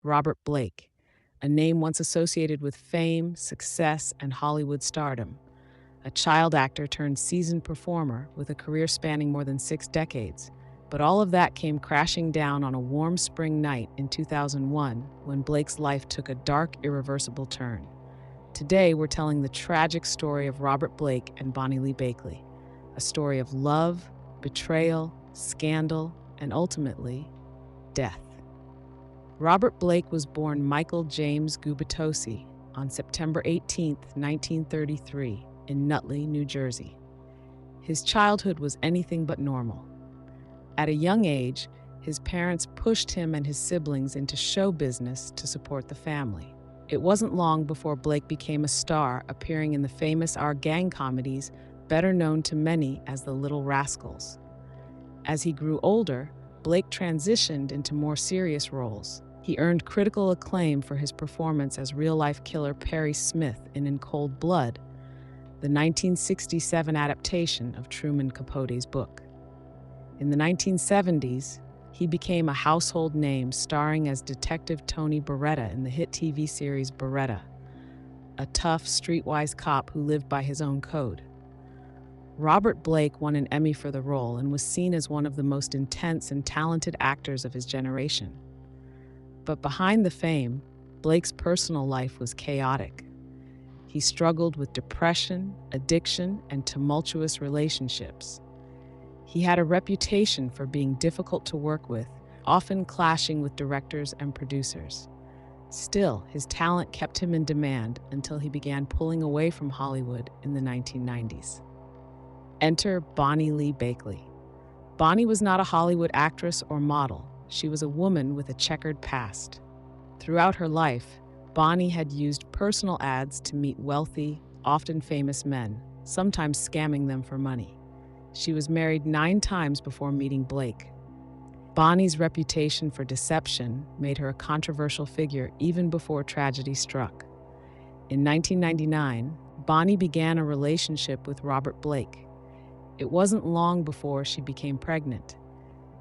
Robert Blake, a name once associated with fame, success, and Hollywood stardom. A child actor turned seasoned performer with a career spanning more than 6 decades. But all of that came crashing down on a warm spring night in 2001 when Blake's life took a dark, irreversible turn. Today, we're telling the tragic story of Robert Blake and Bonny Lee Bakley, a story of love, betrayal, scandal, and ultimately, death. Robert Blake was born Michael James Gubitosi on September 18, 1933, in Nutley, New Jersey. His childhood was anything but normal. At a young age, his parents pushed him and his siblings into show business to support the family. It wasn't long before Blake became a star, appearing in the famous Our Gang comedies, better known to many as the Little Rascals. As he grew older, Blake transitioned into more serious roles. He earned critical acclaim for his performance as real-life killer Perry Smith in Cold Blood, the 1967 adaptation of Truman Capote's book. In the 1970s, he became a household name, starring as Detective Tony Beretta in the hit TV series Beretta, a tough, streetwise cop who lived by his own code. Robert Blake won an Emmy for the role and was seen as one of the most intense and talented actors of his generation. But behind the fame, Blake's personal life was chaotic. He struggled with depression, addiction, and tumultuous relationships. He had a reputation for being difficult to work with, often clashing with directors and producers. Still, his talent kept him in demand until he began pulling away from Hollywood in the 1990s. Enter Bonny Lee Bakley. Bonny was not a Hollywood actress or model. She was a woman with a checkered past. Throughout her life, Bonny had used personal ads to meet wealthy, often famous men, sometimes scamming them for money. She was married 9 times before meeting Blake. Bonny's reputation for deception made her a controversial figure even before tragedy struck. In 1999, Bonny began a relationship with Robert Blake. It wasn't long before she became pregnant.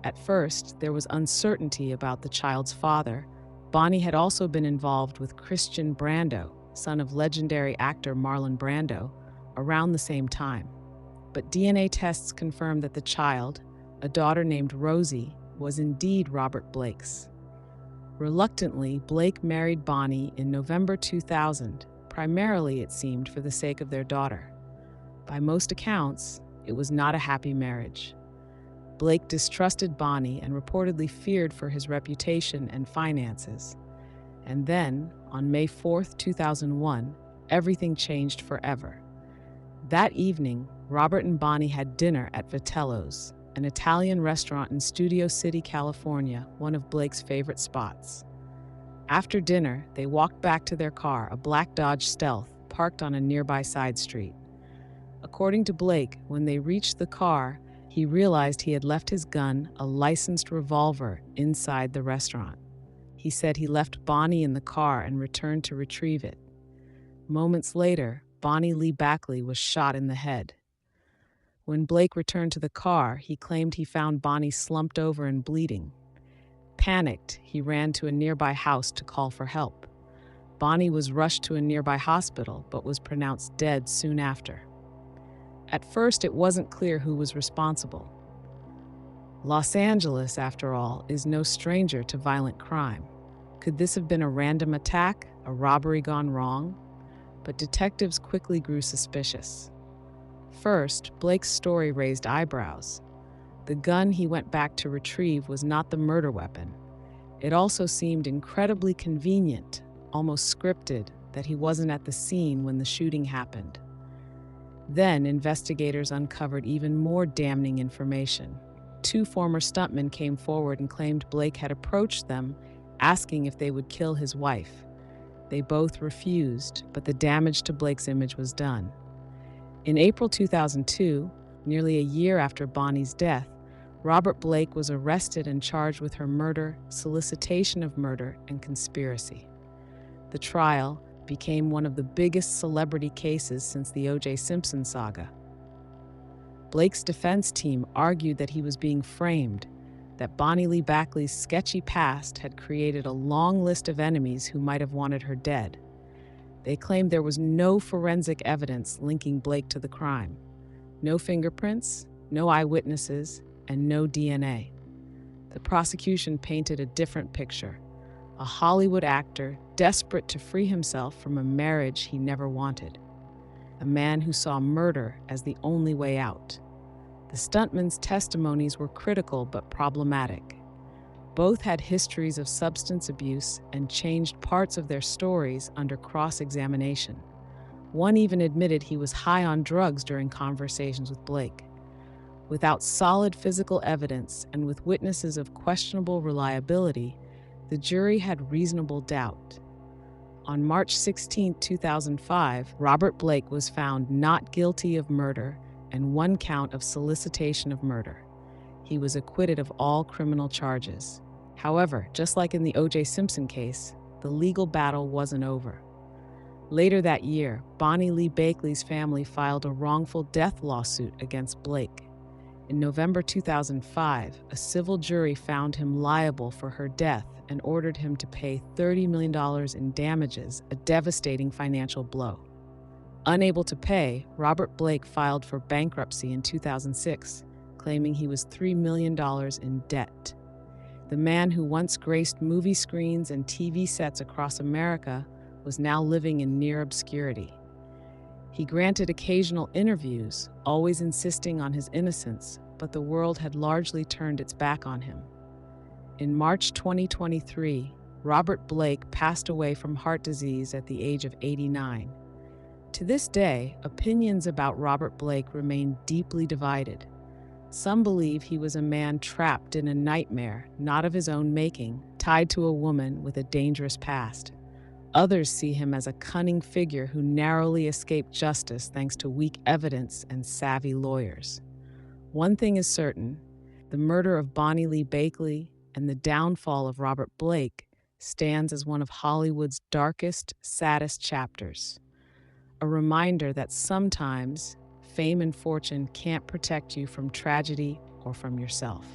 At first, there was uncertainty about the child's father. Bonny had also been involved with Christian Brando, son of legendary actor Marlon Brando, around the same time. But DNA tests confirmed that the child, a daughter named Rosie, was indeed Robert Blake's. Reluctantly, Blake married Bonny in November 2000, primarily, it seemed, for the sake of their daughter. By most accounts, it was not a happy marriage. Blake distrusted Bonny and reportedly feared for his reputation and finances. And then, on May 4, 2001, everything changed forever. That evening, Robert and Bonny had dinner at Vitello's, an Italian restaurant in Studio City, California, one of Blake's favorite spots. After dinner, they walked back to their car, a black Dodge Stealth, parked on a nearby side street. According to Blake, when they reached the car, he realized he had left his gun, a licensed revolver, inside the restaurant. He said he left Bonny in the car and returned to retrieve it. Moments later, Bonny Lee Bakley was shot in the head. When Blake returned to the car, he claimed he found Bonny slumped over and bleeding. Panicked, he ran to a nearby house to call for help. Bonny was rushed to a nearby hospital, but was pronounced dead soon after. At first, it wasn't clear who was responsible. Los Angeles, after all, is no stranger to violent crime. Could this have been a random attack, a robbery gone wrong? But detectives quickly grew suspicious. First, Blake's story raised eyebrows. The gun he went back to retrieve was not the murder weapon. It also seemed incredibly convenient, almost scripted, that he wasn't at the scene when the shooting happened. Then, investigators uncovered even more damning information. 2 former stuntmen came forward and claimed Blake had approached them, asking if they would kill his wife. They both refused, but the damage to Blake's image was done. In April 2002, nearly a year after Bonny's death, Robert Blake was arrested and charged with her murder, solicitation of murder, and conspiracy. The trial became one of the biggest celebrity cases since the O.J. Simpson saga. Blake's defense team argued that he was being framed, that Bonny Lee Bakley's sketchy past had created a long list of enemies who might have wanted her dead. They claimed there was no forensic evidence linking Blake to the crime. No fingerprints, no eyewitnesses, and no DNA. The prosecution painted a different picture. A Hollywood actor desperate to free himself from a marriage he never wanted. A man who saw murder as the only way out. The stuntman's testimonies were critical but problematic. Both had histories of substance abuse and changed parts of their stories under cross-examination. One even admitted he was high on drugs during conversations with Blake. Without solid physical evidence and with witnesses of questionable reliability, the jury had reasonable doubt. On March 16, 2005, Robert Blake was found not guilty of murder and one count of solicitation of murder. He was acquitted of all criminal charges. However, just like in the O.J. Simpson case, the legal battle wasn't over. Later that year, Bonny Lee Bakley's family filed a wrongful death lawsuit against Blake. In November 2005, a civil jury found him liable for her death and ordered him to pay $30 million in damages, a devastating financial blow. Unable to pay, Robert Blake filed for bankruptcy in 2006, claiming he was $3 million in debt. The man who once graced movie screens and TV sets across America was now living in near obscurity. He granted occasional interviews, always insisting on his innocence, but the world had largely turned its back on him. In March 2023, Robert Blake passed away from heart disease at the age of 89. To this day, opinions about Robert Blake remain deeply divided. Some believe he was a man trapped in a nightmare, not of his own making, tied to a woman with a dangerous past. Others see him as a cunning figure who narrowly escaped justice thanks to weak evidence and savvy lawyers. One thing is certain: the murder of Bonny Lee Bakley and the downfall of Robert Blake stands as one of Hollywood's darkest, saddest chapters. A reminder that sometimes fame and fortune can't protect you from tragedy or from yourself.